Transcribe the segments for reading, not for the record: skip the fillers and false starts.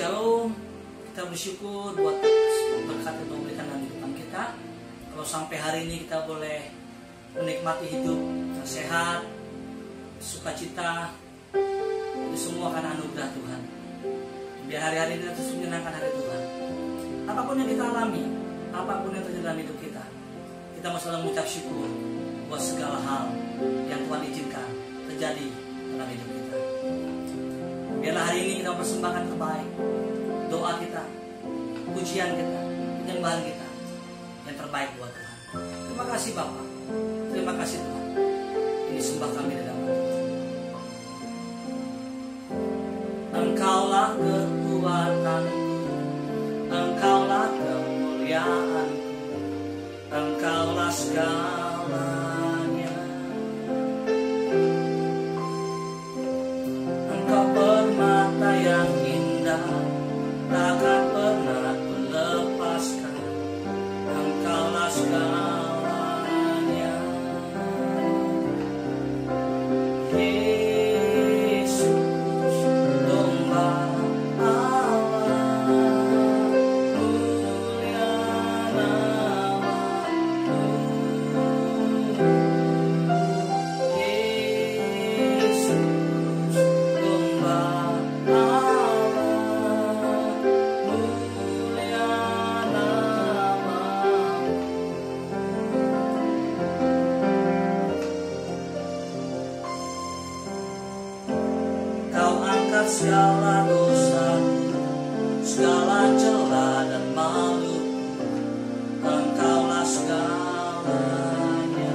Shalom, kita bersyukur buat berkat yang Tuhan berikan dalam kehidupan kita. Kalau sampai hari ini kita boleh menikmati hidup yang sehat, sukacita, itu semua karena anugerah Tuhan. Biar hari-hari kita terus menyenangkan hari Tuhan. Apapun yang kita alami, apapun yang terjadi dalam hidup kita, kita mau selalu mengucap syukur buat segala hal yang Tuhan izinkan terjadi dalam hidup kita. Biarlah hari ini kita persembahkan terbaik, doa kita, pujian kita, penyembahan kita yang terbaik buat Tuhan. Terima kasih Bapa, terima kasih Tuhan. Ini sembah kami di dalam Tuhan. Engkaulah kekuatanku, Engkaulah kemuliaanku, Engkaulah segalanya. Engkau permata yang indah, takkan pernah kulepaskan. Engkaulah segalanya. Yesus, domba Allah, mulia nama-Mu. Yesus, domba Allah, mulia nama-Mu. Kau angkat segala dosaku, segala celah dan malu. Engkaulah segalanya.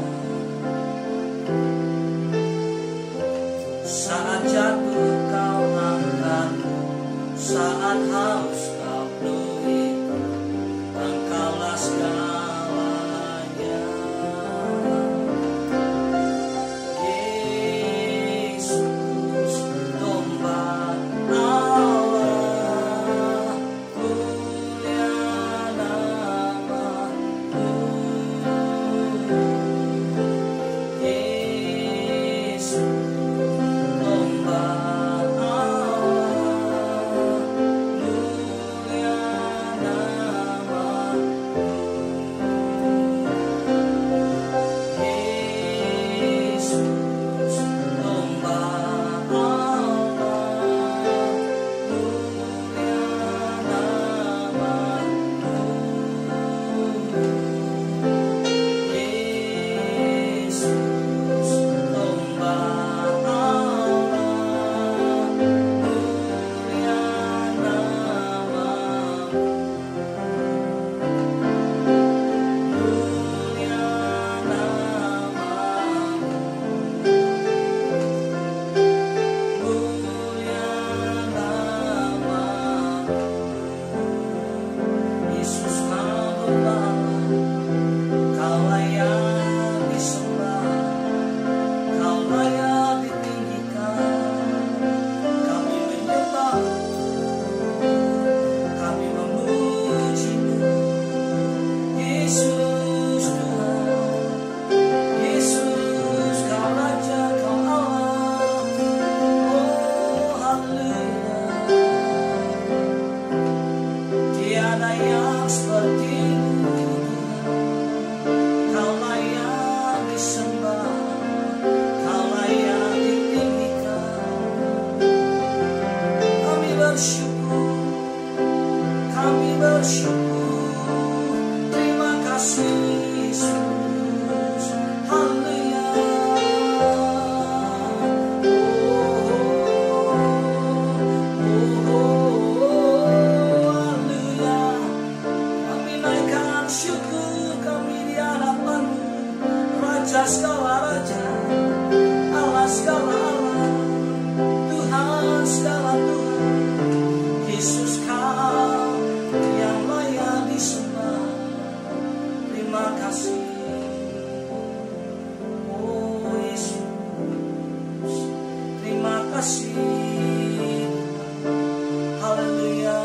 Saat jatuh kau angkatku, saat haus kau penuhi. Engkaulah segalanya. Yesus, domba Allah, mulia nama-Mu. Yesus, domba Allah, mulia nama-Mu. Yesus, domba Allah, mulia nama-Mu. Yesus, domba Allah, mulia nama-Mu. Mulia nama-Mu. Mulia nama-Mu. Yesus, Kau domba Allah, Kau layak disembah, Kau layak ditinggikan. Kami menyembah, kami memuji-Mu. Yesus Tuhan, Yesus Kau Raja, Kau Allah. Oh haleluya. Tiada yang seperti-Mu Tuhan. Kau layak disembah, Kau layak ditinggikan. Kami bersyukur, kami bersyukur. Terima kasih Yesus. Haleluya. Haleluya. Kami naikkan syukur kami di hadapan-Mu, Raja segala raja, Allah segala Allah, Tuhan segala Tuhan. Yesus, Kau yang layak disembah. Terima kasih. Oh Yesus, terima kasih. Haleluya.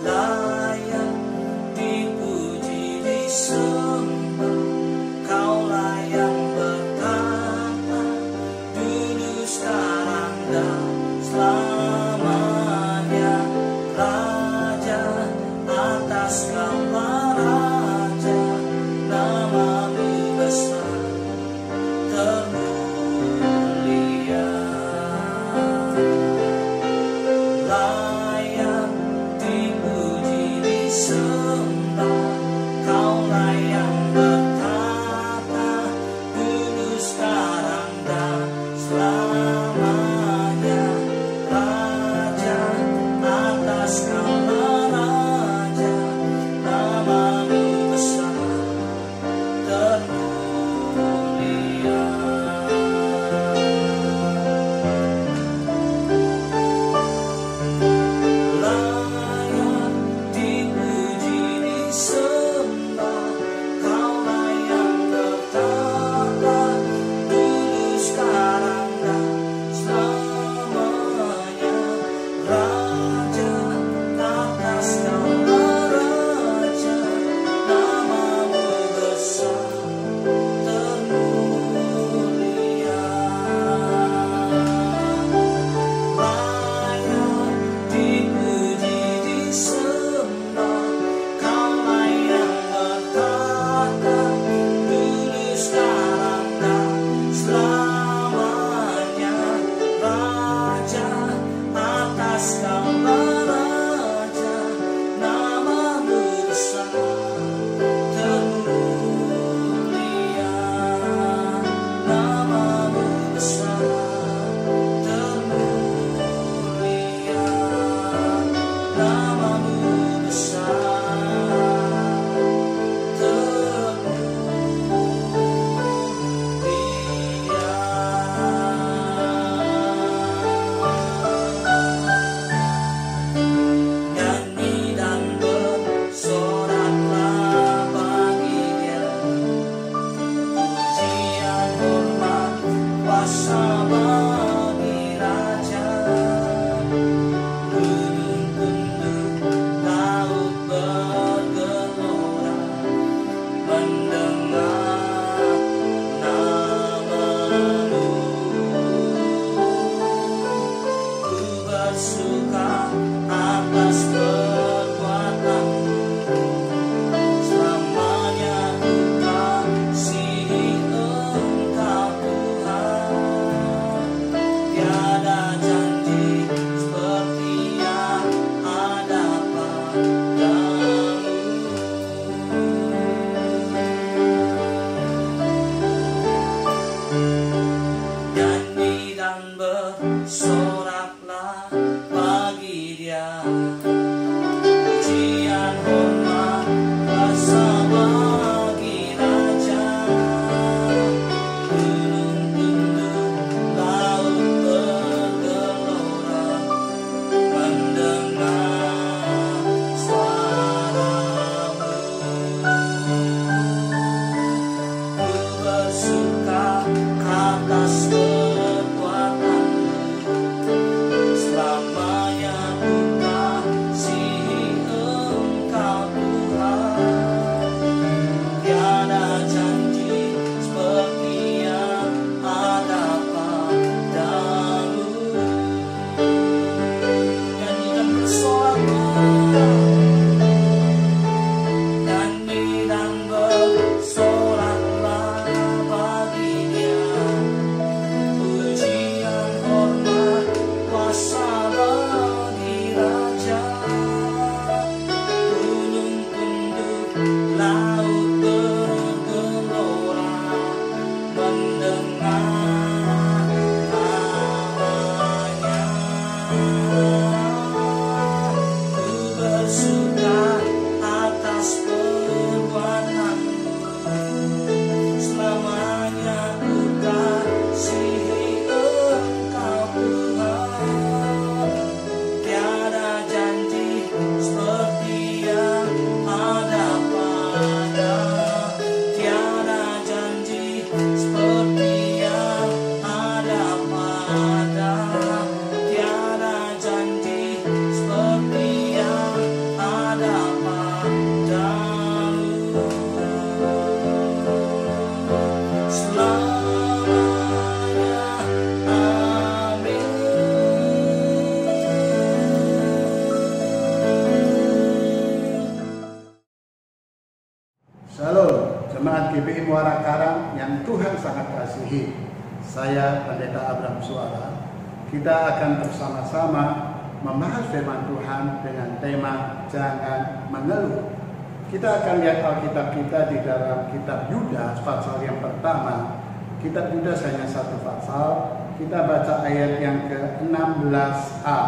Layak dipuji disembah, Kau layak bertata, duduk sekarang kuasa bagi raja. Gunung tunduk, laut bergelora, mendengar namamu. Ku bersuka atas perbuatanmu, selamanya ku kasihi Engkau Tuhan. Tiada janji seperti yang ada padamu. Nyanyi dan bersoraklah bagi Dia, pujian hormat kuasa bagi Raja. Gunung tunduk, laut bergelora, mendengar suaramu. Ku bersuka atas perbuatanmu, selamanya ku kasihi Engkau Tuhan. Tiada janji seperti yang ada padamu. Nyanyi dan bersoraklah, nyanyi dan bersoraklah bagi Dia, pujian hormat kuasa bagi Raja. Gunung tunduk, laut bergelora, mendengar namanya. Ku bersuka atas perbuatanmu, selamanya ku kasihi Engkau Tuhan. Tiada janji seperti yang ada pada, tiada janji seperti yang ada pada, tiada janji seperti yang ada padamu. Selamanya, amin. Shalom, jemaat GPI Muara Karang yang Tuhan sangat kasihi. Saya Pendeta Abraham Suara. Kita akan bersama-sama membahas firman Tuhan dengan tema Jangan Mengeluh. Kita akan lihat Alkitab kita di dalam kitab Yudas pasal yang pertama. Kitab Yudas hanya satu pasal. Kita baca ayat yang ke-16a.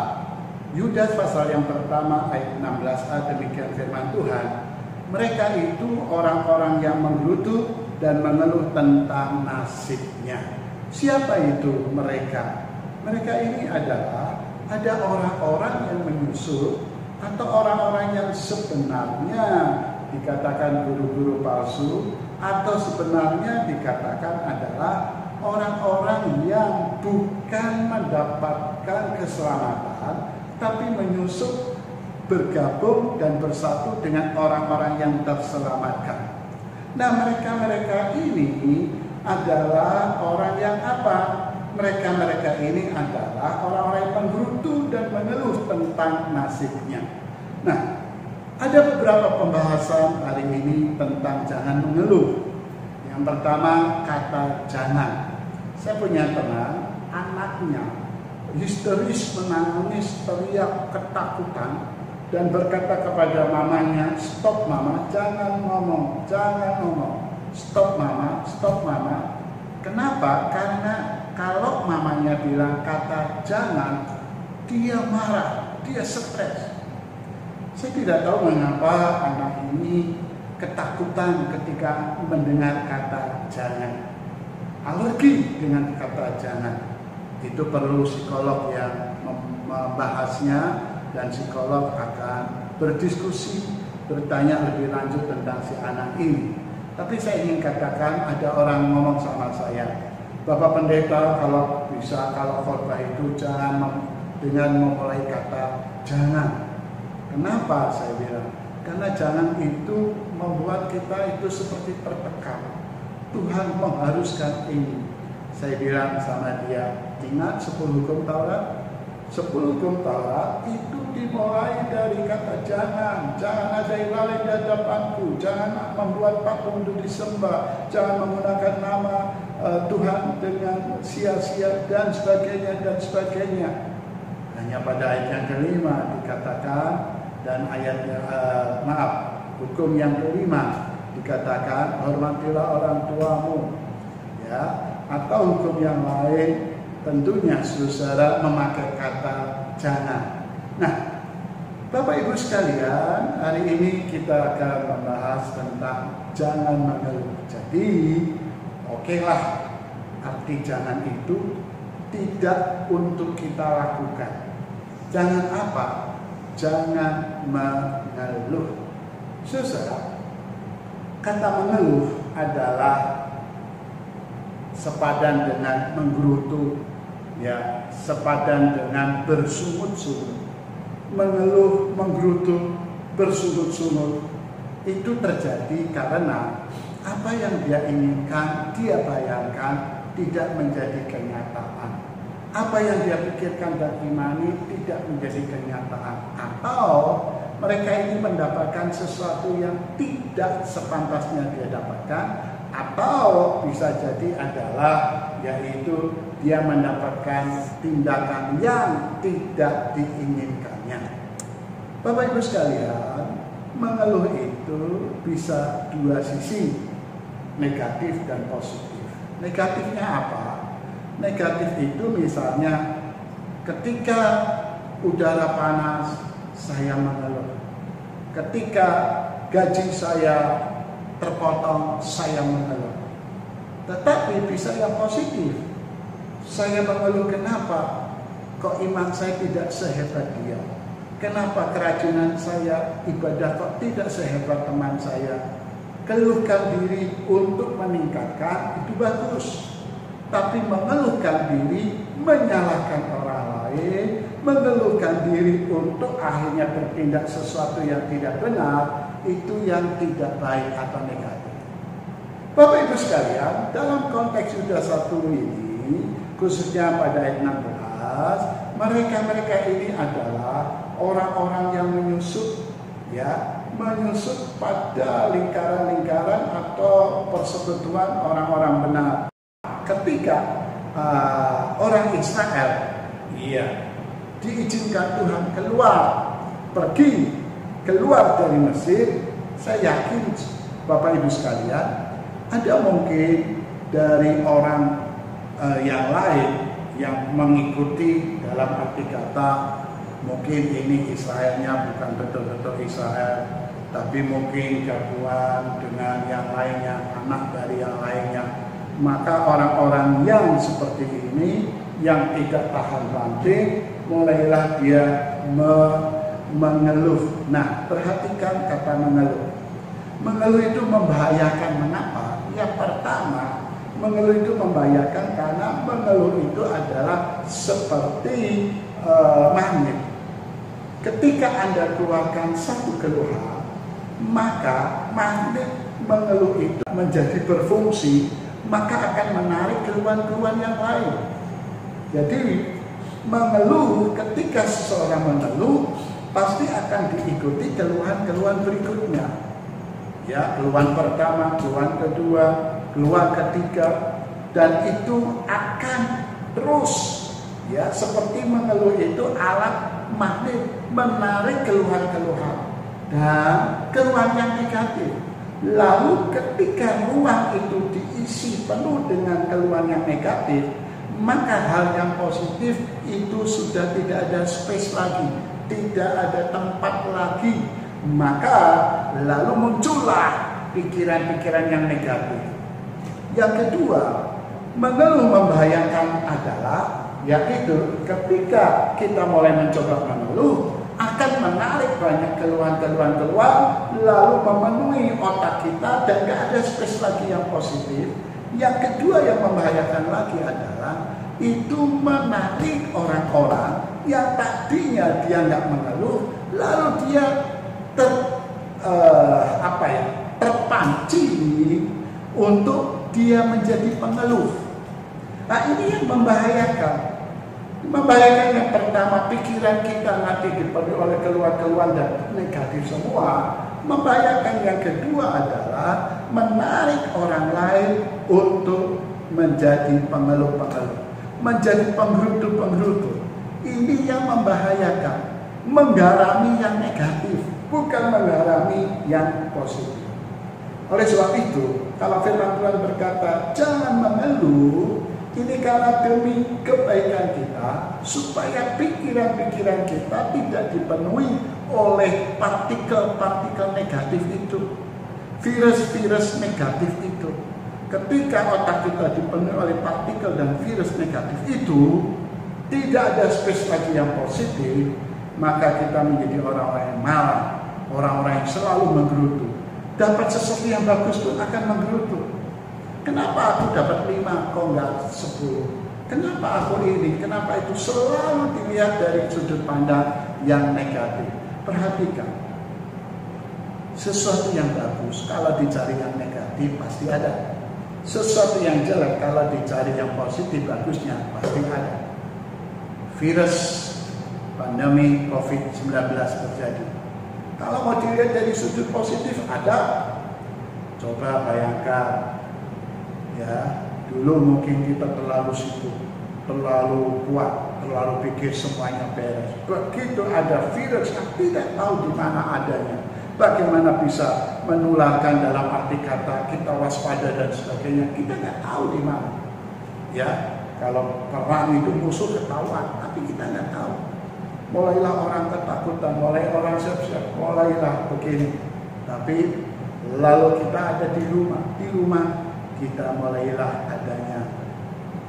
Yudas pasal yang pertama ayat 16a, demikian firman Tuhan. Mereka itu orang-orang yang menggerutu dan mengeluh tentang nasibnya. Siapa itu mereka? Mereka ini adalah ada orang-orang yang menyusup atau orang-orang yang sebenarnya dikatakan guru-guru palsu, atau sebenarnya dikatakan adalah orang-orang yang bukan mendapatkan keselamatan tapi menyusup, bergabung dan bersatu dengan orang-orang yang terselamatkan. Nah, mereka-mereka ini adalah orang yang apa? Mereka-mereka ini adalah orang-orang yang menggerutu dan mengeluh tentang nasibnya. Nah, ada beberapa pembahasan hari ini tentang jangan mengeluh. Yang pertama, kata jangan. Saya punya teman, anaknya histeris, menangis, teriak, ketakutan, dan berkata kepada mamanya, "Stop mama, jangan ngomong, jangan ngomong. Stop mama, stop mama." Kenapa? Karena kalau mamanya bilang kata jangan, dia marah, dia stres. Saya tidak tahu mengapa anak ini ketakutan ketika mendengar kata jangan. Alergi dengan kata jangan. Itu perlu psikolog yang membahasnya, dan psikolog akan berdiskusi, bertanya lebih lanjut tentang si anak ini. Tapi saya ingin katakan, ada orang ngomong sama saya, Bapak Pendeta kalau bisa, kalau khotbah itu jangan dengan memulai kata jangan. Kenapa saya bilang? Karena jangan itu membuat kita itu seperti tertekan. Tuhan mengharuskan ini. Saya bilang sama dia, ingat 10 hukum Taurat? 10 hukum Taurat itu dimulai dari kata jangan. Jangan ada ilalah di hadapanku. Jangan membuat patung untuk disembah. Jangan menggunakan nama Tuhan dengan sia-sia dan sebagainya dan sebagainya. Hanya pada ayat yang kelima dikatakan, dan ayatnya hukum yang kelima dikatakan hormatilah orang tuamu, ya. Atau hukum yang lain tentunya saudara memakai kata jangan. Nah, Bapak Ibu sekalian, hari ini kita akan membahas tentang jangan mengeluh. Jadi okelah, arti jangan itu tidak untuk kita lakukan. Jangan apa? Jangan mengeluh. Saudara, kata mengeluh adalah sepadan dengan menggerutu, ya, sepadan dengan bersungut-sungut. Mengeluh, menggerutu, bersungut-sungut itu terjadi karena apa yang dia inginkan, dia bayangkan tidak menjadi kenyataan. Apa yang dia pikirkan dan imani tidak menjadi kenyataan. Atau mereka ini mendapatkan sesuatu yang tidak sepantasnya dia dapatkan. Atau bisa jadi adalah yaitu dia mendapatkan tindakan yang tidak diinginkannya. Bapak Ibu sekalian, mengeluh itu bisa dua sisi, negatif dan positif. Negatifnya apa? Negatif itu misalnya ketika udara panas saya mengeluh. Ketika gaji saya terpotong saya mengeluh. Tetapi bisa yang positif. Saya mengeluh kenapa? Kok iman saya tidak sehebat dia? Kenapa kerajinan saya ibadah kok tidak sehebat teman saya? Keluhkan diri untuk meningkatkan itu bagus. Tapi mengeluhkan diri, menyalahkan orang lain, mengeluhkan diri untuk akhirnya bertindak sesuatu yang tidak benar, itu yang tidak baik atau negatif. Bapak Ibu sekalian, dalam konteks sudah satu ini, khususnya pada ayat 16, mereka ini adalah orang-orang yang menyusup, ya, menyusup pada lingkaran-lingkaran atau persekutuan orang-orang benar. Ketika orang Israel, diizinkan Tuhan pergi keluar dari Mesir, saya yakin Bapak Ibu sekalian, ada mungkin dari orang yang lain yang mengikuti dalam arti kata, mungkin ini Israelnya bukan betul-betul Israel, tapi mungkin gabungan dengan yang lainnya, anak dari yang lainnya. Maka orang-orang yang seperti ini, yang tidak tahan banting, mulailah dia mengeluh. Nah, perhatikan kata mengeluh. Mengeluh itu membahayakan. Mengapa? Yang pertama, mengeluh itu membahayakan karena mengeluh itu adalah seperti magnet. Ketika Anda keluarkan satu keluhan, maka magnet mengeluh itu menjadi berfungsi, maka akan menarik keluhan-keluhan yang lain. Jadi mengeluh, ketika seseorang mengeluh, pasti akan diikuti keluhan-keluhan berikutnya. Ya, keluhan pertama, keluhan kedua, keluhan ketiga, dan itu akan terus, ya, seperti mengeluh itu alat magnet menarik keluhan-keluhan dan keluhan yang negatif. Lalu ketika ruang itu diisi penuh dengan keluhan yang negatif, maka hal yang positif itu sudah tidak ada space lagi, tidak ada tempat lagi. Maka lalu muncullah pikiran-pikiran yang negatif. Yang kedua, mengeluh membahayakan adalah yaitu ketika kita mulai mencoba mengeluh, akan menarik banyak keluhan-keluhan, lalu memenuhi otak kita dan gak ada space lagi yang positif. Yang kedua yang membahayakan lagi adalah itu menarik orang-orang yang tadinya dia nggak mengeluh, lalu dia terpancing untuk dia menjadi pengeluh. Nah, ini yang membahayakan. Membahayakan yang pertama, pikiran kita nanti dipenuhi oleh keluhan-keluhan dan negatif semua. Membahayakan yang kedua adalah menarik orang lain untuk menjadi pengeluh-pengeluh, menjadi penggerutu-penggerutu. Ini yang membahayakan, menggarami yang negatif, bukan menggarami yang positif. Oleh sebab itu, kalau firman Tuhan berkata, jangan mengeluh, ini karena demi kebaikan kita, supaya pikiran-pikiran kita tidak dipenuhi oleh partikel-partikel negatif itu, virus-virus negatif itu. Ketika otak kita dipenuhi oleh partikel dan virus negatif itu, tidak ada space lagi yang positif, maka kita menjadi orang-orang yang malah, orang-orang yang selalu menggerutu. Dapat sesuatu yang bagus pun akan menggerutu. Kenapa aku dapat 5 kok enggak 10? Kenapa aku ini? Kenapa itu? Selalu dilihat dari sudut pandang yang negatif. Perhatikan, sesuatu yang bagus kalau dicari yang negatif pasti ada. Sesuatu yang jelek kalau dicari yang positif bagusnya pasti ada. Virus pandemi COVID-19 terjadi. Kalau mau dilihat dari sudut positif ada. Coba bayangkan, ya, dulu mungkin kita terlalu sibuk, terlalu kuat, terlalu pikir semuanya beres. Begitu ada virus yang tidak tahu di mana adanya, bagaimana bisa menularkan dalam arti kata kita waspada dan sebagainya, kita nggak tahu di mana. Ya, kalau perang itu musuh ketahuan, tapi kita nggak tahu. Mulailah orang ketakutan, mulai orang siap-siap, mulailah begini. Tapi lalu kita ada di rumah kita mulailah adanya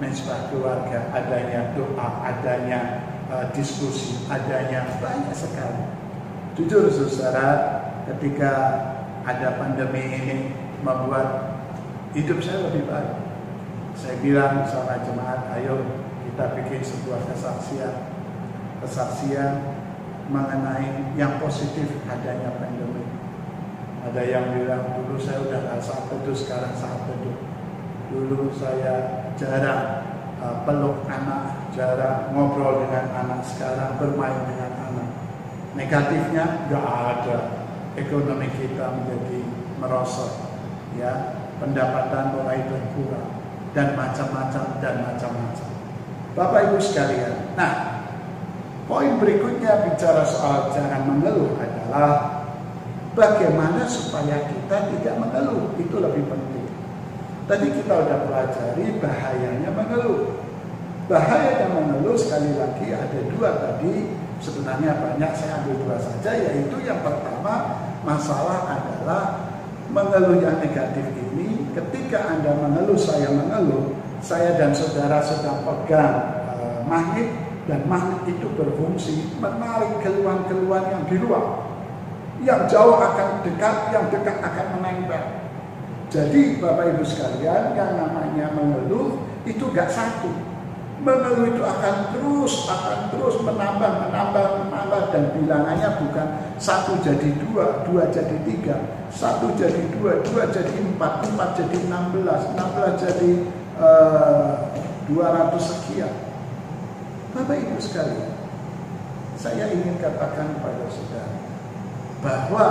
mesbah keluarga, adanya doa, adanya diskusi, adanya banyak sekali. Jujur saudara, ketika ada pandemi ini membuat hidup saya lebih baik. Saya bilang sama jemaat, ayo kita bikin sebuah kesaksian mengenai yang positif adanya pandemi. Ada yang bilang dulu saya udah gak saat teduh, sekarang saat teduh. Dulu saya jarang peluk anak, jarang ngobrol dengan anak, sekarang bermain dengan anak. Negatifnya gak ada. Ekonomi kita menjadi merosot, ya, pendapatan mulai berkurang dan macam-macam. Bapak Ibu sekalian, nah, poin berikutnya bicara soal jangan mengeluh adalah bagaimana supaya kita tidak mengeluh. Itu lebih penting. Tadi kita sudah pelajari bahayanya mengeluh. Bahayanya mengeluh sekali lagi ada 2 tadi. Sebenarnya banyak, saya ambil 2 saja. Yaitu yang pertama, masalah adalah mengeluh yang negatif ini. Ketika Anda mengeluh, saya dan saudara sedang pegang magnet, dan magnet itu berfungsi menarik keluhan-keluhan yang di luar. Yang jauh akan dekat, yang dekat akan menempel. Jadi Bapak Ibu sekalian, yang namanya mengeluh itu gak satu. Mengeluh itu akan terus menambah, dan bilangannya bukan 1 jadi 2, 2 jadi 3, 1 jadi 2, 2 jadi 4, 4 jadi 16 jadi 200 sekian. Bapak Ibu sekalian, saya ingin katakan kepada saudara bahwa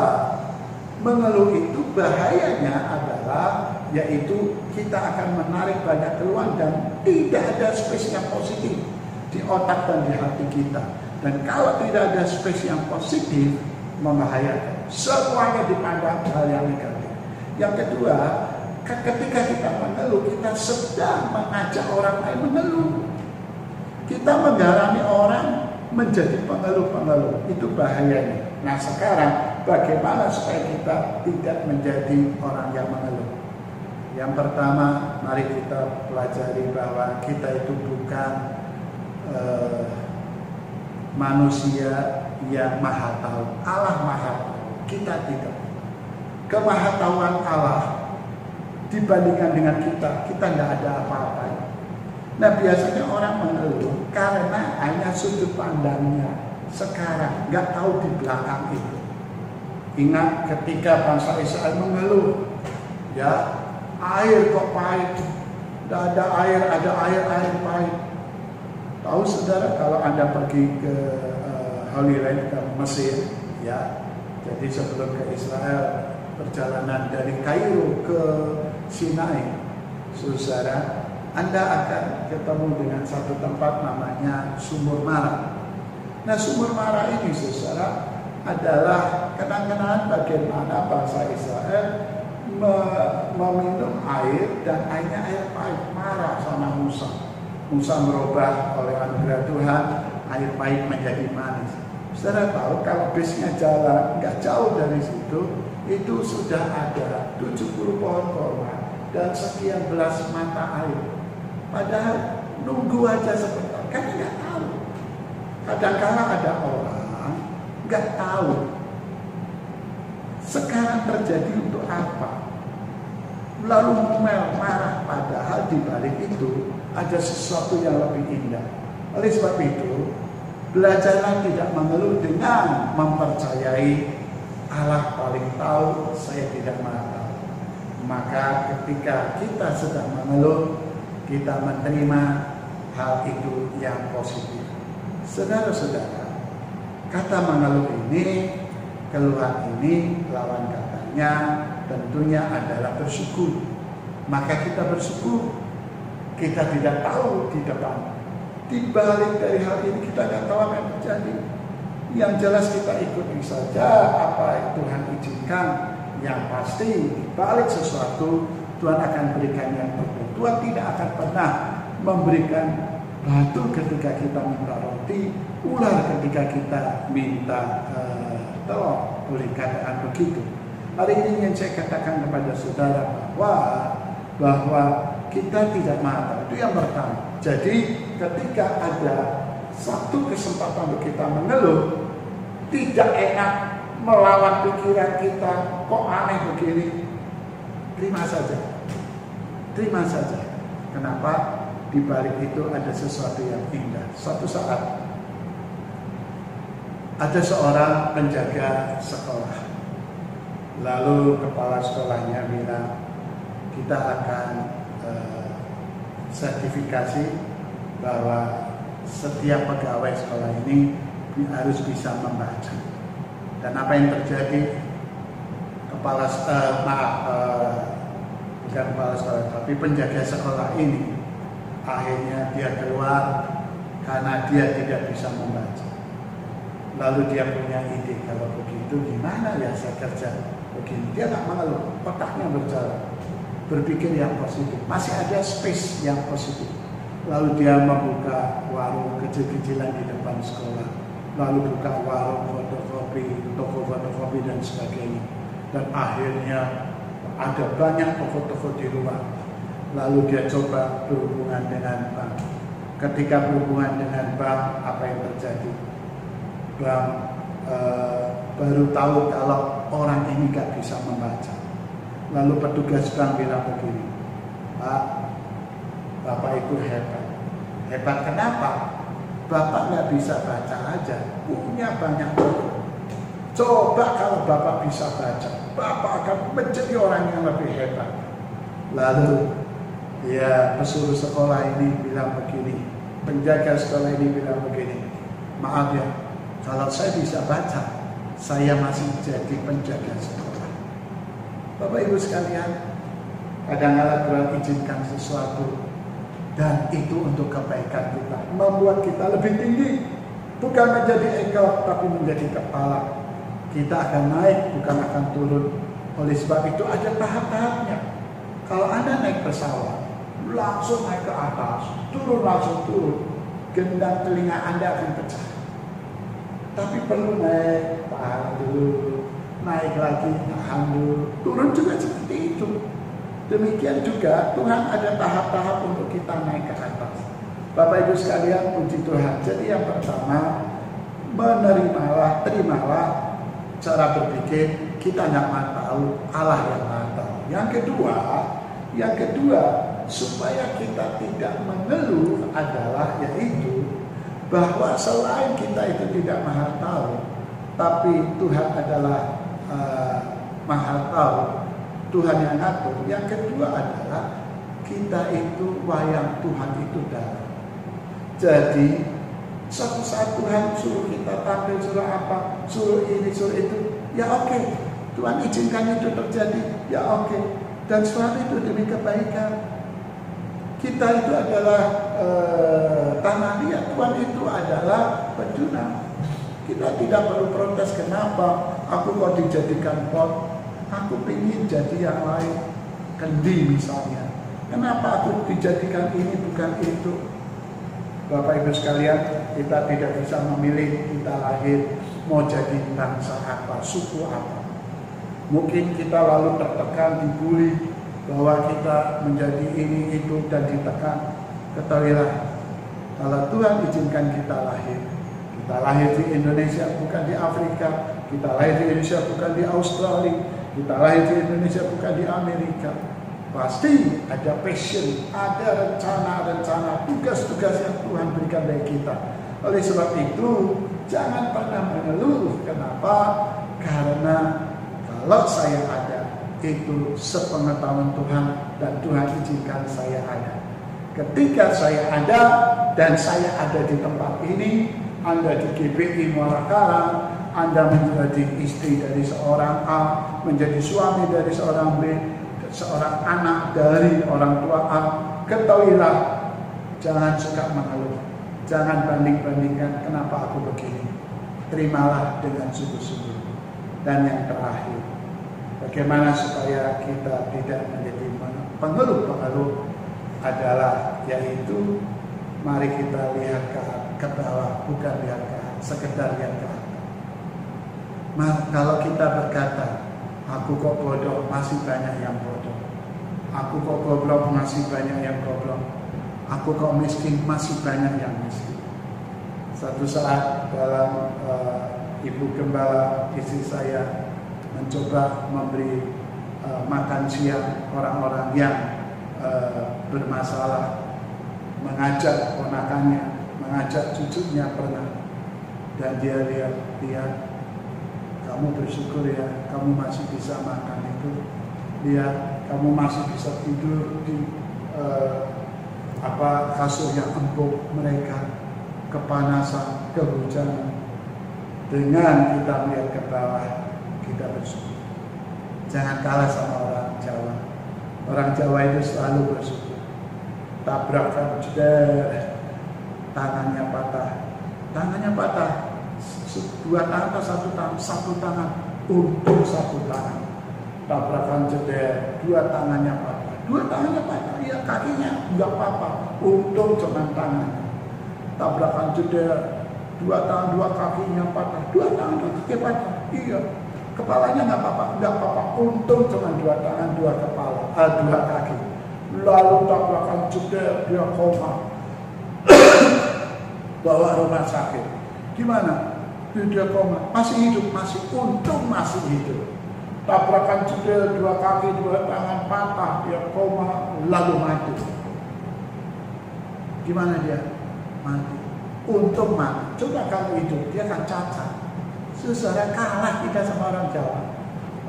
mengeluh itu bahayanya adalah yaitu kita akan menarik banyak keluhan dan tidak ada space yang positif di otak dan di hati kita. Dan kalau tidak ada space yang positif, membahayakan. Semuanya dipandang hal yang negatif. Yang kedua, ketika kita mengeluh, kita sedang mengajak orang lain mengeluh. Kita menggarami orang menjadi pengeluh-pengeluh. Itu bahayanya. Nah sekarang bagaimana supaya kita tidak menjadi orang yang mengeluh? Yang pertama, mari kita pelajari bahwa kita itu bukan manusia yang maha tahu. Allah maha tahu, kita tidak. Kemahatauan Allah dibandingkan dengan kita tidak ada apa-apa. Nah biasanya orang mengeluh karena hanya sudut pandangnya sekarang, nggak tahu di belakang itu. Ingat ketika bangsa Israel mengeluh, ya air kok pahit, tidak ada air pahit. Tahu saudara kalau Anda pergi ke Holy Land, ke Mesir, ya, jadi sebelum ke Israel, perjalanan dari Kairo ke Sinai, saudara, Anda akan ketemu dengan satu tempat namanya Sumur Mara. Nah Sumur Mara ini saudara adalah kenang-kenangan bagaimana bangsa Israel meminum air dan airnya air pahit, marah sama Musa. Musa merubah oleh anugerah Tuhan air pahit menjadi manis. Saudara tahu kalau bisnya jalan nggak jauh dari situ, itu sudah ada 70 pohon korma dan sekian belas mata air. Padahal nunggu aja sebentar, kan nggak tahu. Kadang-kadang ada orang nggak tahu sekarang terjadi untuk apa, lalu ngomel marah, padahal di balik itu ada sesuatu yang lebih indah. Oleh sebab itu, belajarlah tidak mengeluh dengan mempercayai Allah paling tahu, saya tidak tahu. Maka ketika kita sedang mengeluh, kita menerima hal itu yang positif. Saudara-saudara, kata mengeluh ini, keluhan ini, lawan katanya tentunya adalah bersyukur. Maka kita bersyukur. Kita tidak tahu di depan, di balik dari hal ini kita tidak tahu apa yang terjadi. Yang jelas kita ikuti saja apa yang Tuhan izinkan. Yang pasti di balik sesuatu Tuhan akan berikan yang terbaik. Tuhan tidak akan pernah memberikan batu ketika kita minta roti, ular ketika kita minta telur. Oleh keadaan begitu, hari ini ingin saya katakan kepada saudara bahwa kita tidak marah. Itu yang pertama. Jadi ketika ada satu kesempatan untuk kita mengeluh, tidak enak, melawan pikiran kita, kok aneh begini, terima saja. Terima saja. Kenapa? Di balik itu ada sesuatu yang indah. Suatu saat ada seorang penjaga sekolah. Lalu kepala sekolahnya bilang, kita akan sertifikasi bahwa setiap pegawai sekolah ini harus bisa membaca. Dan apa yang terjadi? Bukan kepala sekolah, tapi penjaga sekolah ini akhirnya dia keluar karena dia tidak bisa membaca. Lalu dia punya ide, kalau begitu gimana ya saya kerja begini. Dia tak mengeluh, otaknya berjalan, berpikir yang positif, masih ada space yang positif. Lalu dia membuka warung kecil-kecilan di depan sekolah, lalu buka warung fotokopi, toko fotokopi dan sebagainya. Dan akhirnya ada banyak toko-toko di luar. Lalu dia coba berhubungan dengan bank. Ketika berhubungan dengan bank, apa yang terjadi? Bank baru tahu kalau orang ini gak bisa membaca. Lalu petugas bank bilang begini, Pak, Bapak itu hebat. Hebat kenapa? Bapak gak bisa baca aja, punya banyak toko. Coba kalau Bapak bisa baca, Bapak akan menjadi orang yang lebih hebat. Lalu ya pesuruh sekolah ini bilang begini, penjaga sekolah ini bilang begini, maaf ya, kalau saya bisa baca, saya masih jadi penjaga sekolah. Bapak Ibu sekalian, kadang-kadang Tuhan izinkan sesuatu dan itu untuk kebaikan kita, membuat kita lebih tinggi, bukan menjadi ekor tapi menjadi kepala. Kita akan naik, bukan akan turun. Oleh sebab itu ada tahap-tahapnya. Kalau Anda naik pesawat, langsung naik ke atas, turun langsung turun, gendang telinga Anda akan pecah. Tapi perlu naik, tahan dulu, naik lagi, tahan dulu, turun juga seperti itu. Demikian juga Tuhan ada tahap-tahap untuk kita naik ke atas. Bapak Ibu sekalian, puji Tuhan. Jadi yang pertama, menerimalah, terimalah cara berpikir kita nggak tahu, Allah yang tahu. Yang kedua, Yang kedua, supaya kita tidak mengeluh adalah yaitu bahwa selain kita itu tidak maha tahu, tapi Tuhan adalah maha tahu, Tuhan yang ngatur. Yang kedua adalah kita itu wayang Tuhan itu dalam. Jadi suatu saat Tuhan suruh kita tampil, suruh apa, suruh ini, suruh itu, ya oke. Tuhan izinkan itu terjadi, ya oke. Dan suatu itu demi kebaikan. Kita itu adalah tanah liat, Tuhan itu adalah penjuna. Kita tidak perlu protes, kenapa aku kok dijadikan pot, aku ingin jadi yang lain, kendi misalnya. Kenapa aku dijadikan ini bukan itu? Bapak Ibu sekalian, kita tidak bisa memilih kita lahir mau jadi bangsa apa, suku apa. Mungkin kita lalu tertekan, dibully, bahwa kita menjadi ini, itu, dan ditekan. Ketahuilah, kalau Tuhan izinkan kita lahir di Indonesia bukan di Afrika, kita lahir di Indonesia bukan di Australia, kita lahir di Indonesia bukan di Amerika. Pasti ada passion, ada rencana-rencana, tugas-tugas yang Tuhan berikan bagi kita. Oleh sebab itu, jangan pernah mengeluh. Kenapa? Karena kalau saya ada, itu sepengetahuan Tuhan dan Tuhan izinkan saya ada. Ketika saya ada dan saya ada di tempat ini, Anda di GBI Muara Karang, Anda menjadi istri dari seorang A, menjadi suami dari seorang B, seorang anak dari orang tua A, ketahuilah, jangan suka mengeluh, jangan banding-bandingkan kenapa aku begini. Terimalah dengan sungguh-sungguh. Dan yang terakhir, bagaimana supaya kita tidak menjadi pengeluh-pengeluh adalah yaitu mari kita lihat ke bawah, bukan lihat ke atas, sekedar lihat ke atas. Kalau kita berkata, aku kok bodoh, masih banyak yang bodoh. Aku kok goblok, masih banyak yang goblok. Aku kok miskin, masih banyak yang miskin. Satu saat dalam ibu gembala istri saya mencoba memberi makan siang orang-orang yang bermasalah, mengajak ponakannya, mengajak cucunya pernah, dan dia lihat, kamu bersyukur ya, kamu masih bisa makan itu, lihat kamu masih bisa tidur di kasur yang empuk, mereka kepanasan, kehujanan. Dengan kita melihat ke bawah, kita bersyukur. Jangan kalah sama orang Jawa. Orang Jawa itu selalu bersyukur. Tabrakan, tangannya patah. Dua tangan atau satu tangan? Satu tangan, untung satu tangan. Tabrakan jeder, dua tangannya patah. Iya, kakinya enggak apa-apa, untung cuma tangannya. Tabrakan jeder, dua tangan, dua kakinya patah, dua tangan, dua kaki patah. Iya, kepalanya enggak apa-apa, untung cuma dua tangan, dua kaki. Lalu tabrakan jeder, dia koma, bawa rumah sakit. Gimana? Dia koma, masih hidup, untung masih hidup. Tabrakan jeder, dua kaki, dua tangan patah, dia koma, lalu mati. Gimana dia? Mati. Untung mati. Coba kalau hidup, dia kan cacat. Saudara, kalah kita sama orang Jawa.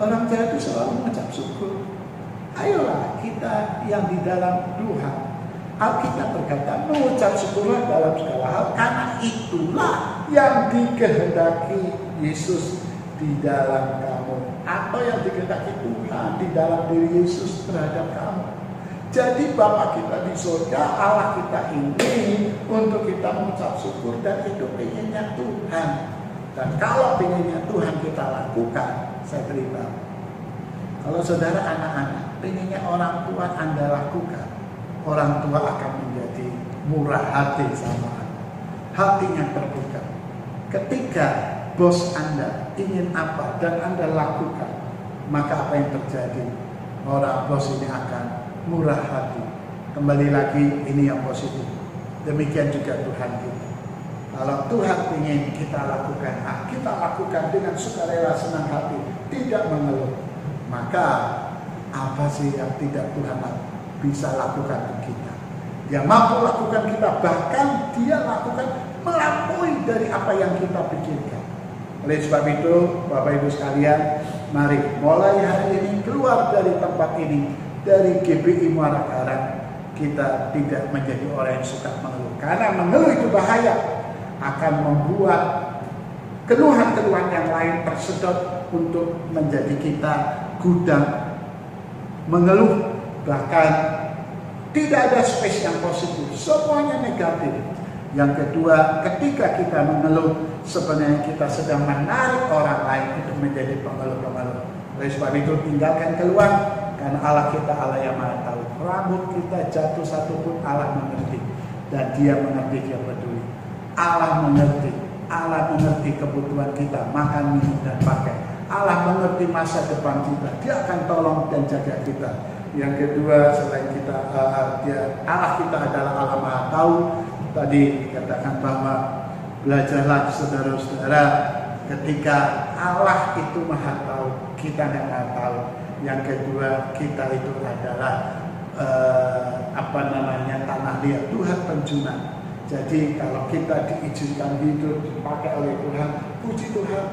Orang Jawa itu selalu mengucap syukur. Ayolah kita yang di dalam Tuhan. Alkitab berkata, mengucap syukurlah dalam segala hal, karena itulah yang dikehendaki Yesus di dalam kamu, atau yang dikehendaki Tuhan di dalam diri Yesus terhadap kamu. Jadi Bapa kita di surga, Allah kita ini untuk kita mengucap syukur, dan itu pengennya Tuhan. Dan kalau pengennya Tuhan kita lakukan, saya beritahu, kalau saudara anak-anak pengennya orang tua Anda lakukan, orang tua akan menjadi murah hati sama Anda, hatinya terbuka. Ketika bos Anda ingin apa dan Anda lakukan, maka apa yang terjadi? Orang bos ini akan murah hati. Kembali lagi, ini yang positif. Demikian juga Tuhan kita. Kalau Tuhan ingin kita lakukan, kita lakukan dengan sukarela, senang hati, tidak mengeluh. Maka apa sih yang tidak Tuhan lakukan? bisa lakukan untuk kita. Dia mampu lakukan kita, bahkan dia lakukan melampaui dari apa yang kita pikirkan. Oleh sebab itu, Bapak Ibu sekalian, mari mulai hari ini keluar dari tempat ini, dari GBI Muara Karang, kita tidak menjadi orang yang suka mengeluh. Karena mengeluh itu bahaya, akan membuat keluhan-keluhan yang lain tersedot untuk menjadi kita gudang mengeluh. Bahkan tidak ada space yang positif, semuanya negatif. Yang kedua, ketika kita mengeluh, sebenarnya kita sedang menarik orang lain untuk menjadi pengeluh-pengeluh. Oleh sebab itu, tinggalkan keluhan, karena Allah kita Allah yang Maha Tahu. Rambut kita jatuh satu pun Allah mengerti, dan Dia mengerti, Dia peduli. Allah mengerti kebutuhan kita, makan, minum, dan pakai. Allah mengerti masa depan kita, Dia akan tolong dan jaga kita. Yang kedua, selain kita Allah kita adalah Allah Maha Tahu. Tadi dikatakan bahwa belajarlah saudara-saudara, ketika Allah itu Maha Tahu, kita tidak Maha Tahu. Yang kedua, kita itu adalah tanah liat, Tuhan penjunan. Jadi kalau kita diizinkan hidup, dipakai oleh Tuhan, puji Tuhan.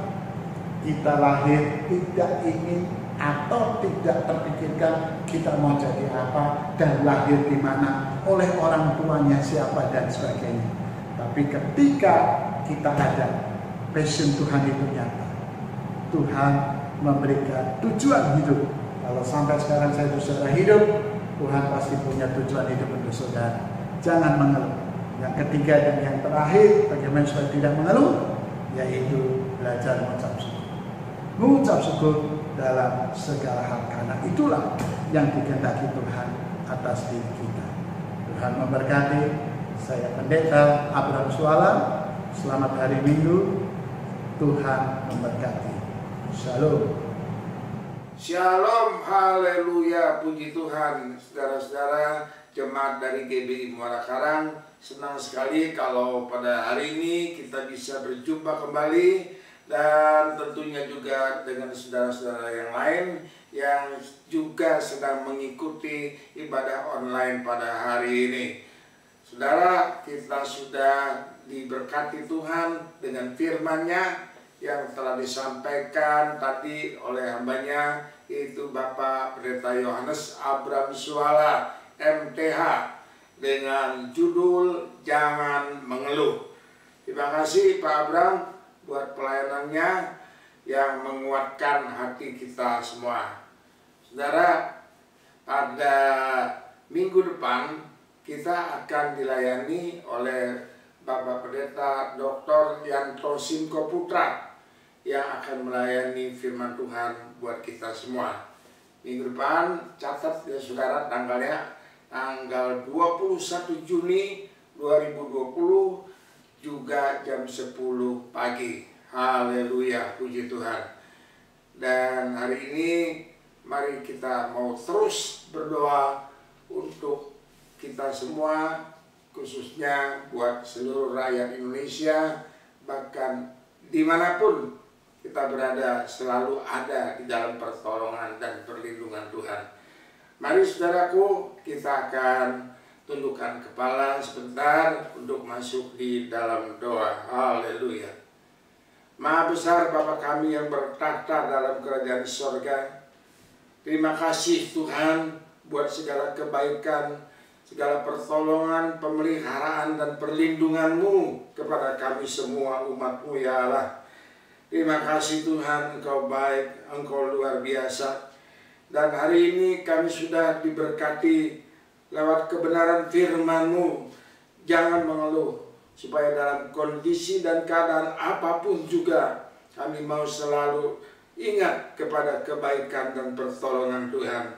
Kita lahir tidak ingin atau tidak terpikirkan kita mau jadi apa dan lahir di mana, oleh orang tuanya siapa dan sebagainya. Tapi ketika kita ada passion Tuhan itu nyata, Tuhan memberikan tujuan hidup. Kalau sampai sekarang saya saudara hidup, Tuhan pasti punya tujuan hidup untuk saudara. Jangan mengeluh. Yang ketiga dan yang terakhir, bagaimana supaya tidak mengeluh, yaitu belajar mengucap syukur. Mengucap syukur dalam segala hal, karena itulah yang dikehendaki Tuhan atas diri kita. Tuhan memberkati. Saya Pendeta Abraham Suala. Selamat hari Minggu. Tuhan memberkati. Shalom. Shalom, haleluya, puji Tuhan. Saudara-saudara jemaat dari GBI Muara Karang, senang sekali kalau pada hari ini kita bisa berjumpa kembali, dan tentunya juga dengan saudara-saudara yang lain yang juga sedang mengikuti ibadah online pada hari ini. Saudara, kita sudah diberkati Tuhan dengan firman-Nya yang telah disampaikan tadi oleh hambanya, yaitu Bapak Pendeta Yohanes Abraham Suala MTH, dengan judul Jangan Mengeluh. Terima kasih Pak Abraham buat pelayanannya yang menguatkan hati kita semua. Saudara, pada minggu depan kita akan dilayani oleh Bapak Pendeta Dr. Yanto Simko Putra yang akan melayani firman Tuhan buat kita semua. Minggu depan, catat ya saudara, tanggalnya tanggal 21 Juni 2020, juga jam 10 pagi. Haleluya, puji Tuhan. Dan hari ini mari kita mau terus berdoa untuk kita semua, khususnya buat seluruh rakyat Indonesia, bahkan dimanapun kita berada, selalu ada di dalam pertolongan dan perlindungan Tuhan. Mari saudaraku, kita akan tundukkan kepala sebentar untuk masuk di dalam doa. Haleluya. Maha besar Bapa kami yang bertakhta dalam kerajaan sorga, terima kasih Tuhan buat segala kebaikan, segala pertolongan, pemeliharaan dan perlindungan-Mu kepada kami semua umat-Mu ya Allah. Terima kasih Tuhan, Engkau baik, Engkau luar biasa. Dan hari ini kami sudah diberkati lewat kebenaran firman-Mu. Jangan mengeluh, supaya dalam kondisi dan keadaan apapun juga kami mau selalu ingat kepada kebaikan dan pertolongan Tuhan.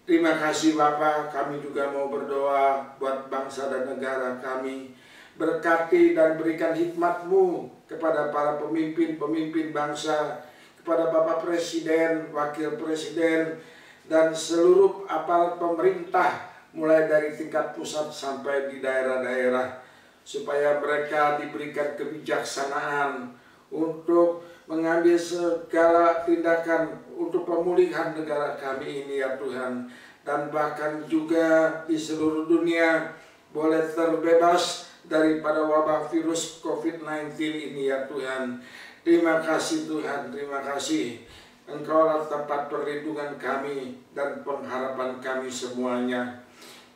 Terima kasih Bapa, kami juga mau berdoa buat bangsa dan negara kami. Berkati dan berikan hikmat-Mu kepada para pemimpin-pemimpin bangsa, kepada Bapak Presiden, Wakil Presiden, dan seluruh aparat pemerintah, mulai dari tingkat pusat sampai di daerah-daerah, supaya mereka diberikan kebijaksanaan untuk mengambil segala tindakan untuk pemulihan negara kami ini ya Tuhan. dan bahkan juga di seluruh dunia boleh terbebas daripada wabah virus COVID-19 ini ya Tuhan. Terima kasih Tuhan, terima kasih. Engkaulah tempat perlindungan kami dan pengharapan kami semuanya.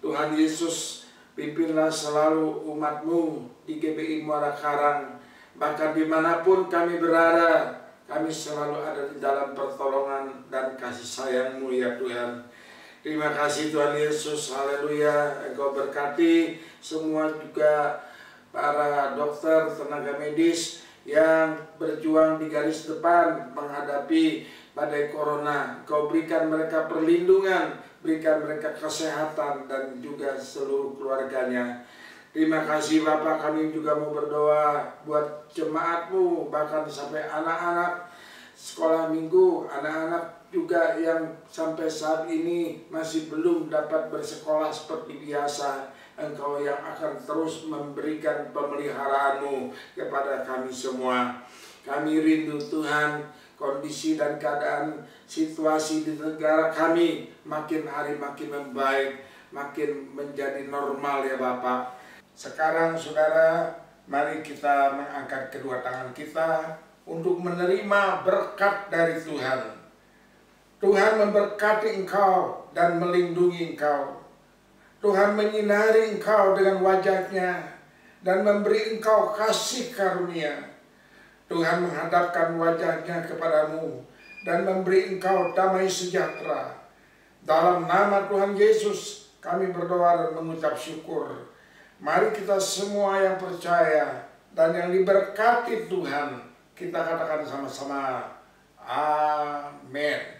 Tuhan Yesus, pimpinlah selalu umat-Mu di GBI Muara Karang. Bahkan dimanapun kami berada, kami selalu ada di dalam pertolongan dan kasih sayang-Mu ya Tuhan. Terima kasih Tuhan Yesus, haleluya. Engkau berkati semua juga para dokter, tenaga medis yang berjuang di garis depan menghadapi badai corona. Engkau berikan mereka perlindungan, berikan mereka kesehatan dan juga seluruh keluarganya. Terima kasih Bapak, kami juga mau berdoa buat jemaat-Mu, bahkan sampai anak-anak sekolah minggu, anak-anak juga yang sampai saat ini masih belum dapat bersekolah seperti biasa. Engkau yang akan terus memberikan pemeliharaan-Mu kepada kami semua. Kami rindu Tuhan, kondisi dan keadaan situasi di negara kami makin hari makin membaik, makin menjadi normal ya Bapak. Sekarang saudara, mari kita mengangkat kedua tangan kita untuk menerima berkat dari Tuhan. Tuhan memberkati engkau dan melindungi engkau. Tuhan menyinari engkau dengan wajah-Nya dan memberi engkau kasih karunia. Tuhan menghadapkan wajah-Nya kepadamu dan memberi engkau damai sejahtera. Dalam nama Tuhan Yesus kami berdoa dan mengucap syukur. Mari kita semua yang percaya dan yang diberkati Tuhan, kita katakan sama-sama, amin.